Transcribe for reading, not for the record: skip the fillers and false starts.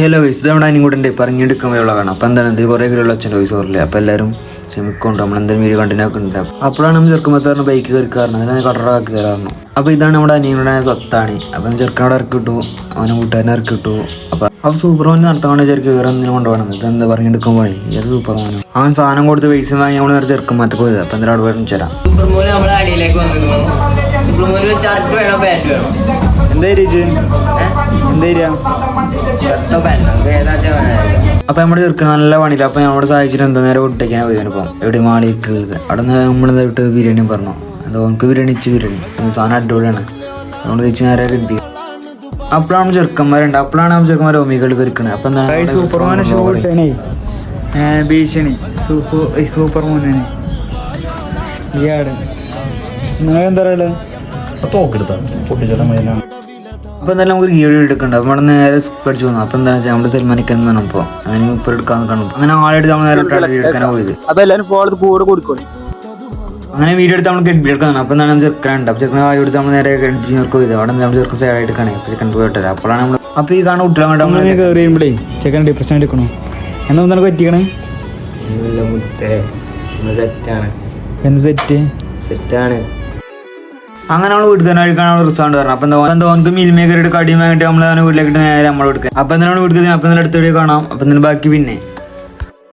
Hello guys, ഇത് നമ്മുടെ അനികൂടെ പറഞ്ഞെടുക്കാൻ പോയുള്ളതാണ്. അപ്പോൾ എന്താണ് ഇത് കുറേ കിലുള്ള അച്ഛൻ്റെ വോയിസ് ഓറില്ലേ. അപ്പോൾ എല്ലാവരും ക്ഷമിക്കൊണ്ട് നമ്മളെന്തെങ്കിലും വീഡിയോ കണ്ടിന്യൂ ആക്കുന്നുണ്ട്. അപ്പോഴാണ് നമ്മൾ ചെറുക്കുമ്പോൾ ബൈക്ക് കയറിക്കാറുണ്ട്, അതിനെ കടറാക്കി തരാറുണ്ട്. അപ്പോൾ ഇതാണ് നമ്മുടെ അനിയനുടെ സ്വത്താണ്. അപ്പം ചെറുക്കനോട് ഇറക്കി കിട്ടു, അവനെ കൂട്ടുകാരനെ ഇറക്കി കിട്ടു. അപ്പോൾ സൂപ്പർമാൻ നടത്താൻ ചെറുക്ക് വേറെ എന്തിനും കൊണ്ടുപോകണം. ഇതെന്താ പറഞ്ഞെടുക്കാൻ പോയി, ഏത് സൂപ്പർമാനും അവൻ സാധനം കൊടുത്ത് പൈസ വാങ്ങി നമ്മൾ നേരെ ചെറുക്കന്മാർക്ക് പോയത്. അപ്പം എന്തിനാ അവിടെ പറഞ്ഞു തരാം. അപ്പൊ നമ്മുടെ ചെറുക്കൻ നല്ല പണിയില്ല. അപ്പൊ നമ്മുടെ സാഹചര്യം എന്താ നേരെ വിട്ടേക്കാൻ പോയി. ഇപ്പം എവിടെ മാളിക്കുന്നത് അവിടെ നിന്ന് നമ്മളെന്താ വിട്ട് ബിരിയാണി പറഞ്ഞു. എന്താ നമുക്ക് ബിരിയാണി സാധനം അടിപൊളിയാണ്. അതുകൊണ്ട് തിരിച്ച് നേരെ കിട്ടി. അപ്പോഴാണ് ചെറുക്കന്മാരുണ്ട്. അപ്പോഴാണ് ചെറുക്കന്മാർ ഓമികൾ കറിക്കണത്. അപ്പൊ എന്താ സൂപ്പർമാനെ ഭീഷണി സൂപ്പർമാനെ നിങ്ങൾ എന്താ അപ്പോൾ എന്തായാലും നമുക്ക് വീഡിയോ എടുക്കണ്ട. അപ്പോൾ നമ്മൾ നേരെ പഠിച്ചു പോകുന്നു. അപ്പോൾ എന്താ വെച്ചാൽ നമ്മുടെ സൽമാനിക്കാന്നാണ്. ഇപ്പോൾ അതിന് ഇപ്പോൾ എടുക്കാൻ കാണും. അങ്ങനെ ആളെടുത്ത് നമ്മൾ നേരെ എടുക്കാനാണ് പോയത്. അപ്പോൾ എല്ലാവരും ഫോളോ കൂടെ കൊടുക്കും. അങ്ങനെ വീഡിയോ എടുത്ത് നമ്മൾ ഗഡ്ബി എടുക്കാൻ. അപ്പോൾ എന്താണ് ചെറുക്കാനുണ്ട്. അപ്പോൾ ചെറുക്കൻ വായി എടുത്ത് നമ്മൾ നേരെ ഗഡ്ബിക്ക് പോയത്. അവിടെ നമ്മൾ ചെറുക്കൻ സൈഡ് എടുക്കണേ. അപ്പോൾ ചെക്കൻ പോയിട്ടില്ല. അപ്പോഴാണ് നമ്മൾ അപ്പോൾ ഈ കാണുന്ന കുട്ടികളെ വേണ്ട നമ്മൾ കയറിയുമ്പോഴേ ചെക്കൻ ഡിപ്രഷൻ എടുക്കണോ എന്നാ നിനക്ക് പറ്റിക്കണേ? സെറ്റാണ്. അങ്ങനെ നമ്മൾ വീട്ടിൽ തന്നെ കഴിക്കാൻ റിസോർട്ട് പറഞ്ഞു. അപ്പം എന്താ നമുക്ക് മീൽ മേക്കർ കടിയും വാങ്ങിയിട്ട് നമ്മൾ വീട്ടിലേക്ക് നേരെ നമ്മൾ എടുക്കുക. അപ്പം എന്താണ് വീട്ടിൽ അപ്പം എന്തെങ്കിലും അടുത്ത വീഡിയോ കാണാം. അപ്പം എന്തെങ്കിലും ബാക്കി പിന്നെ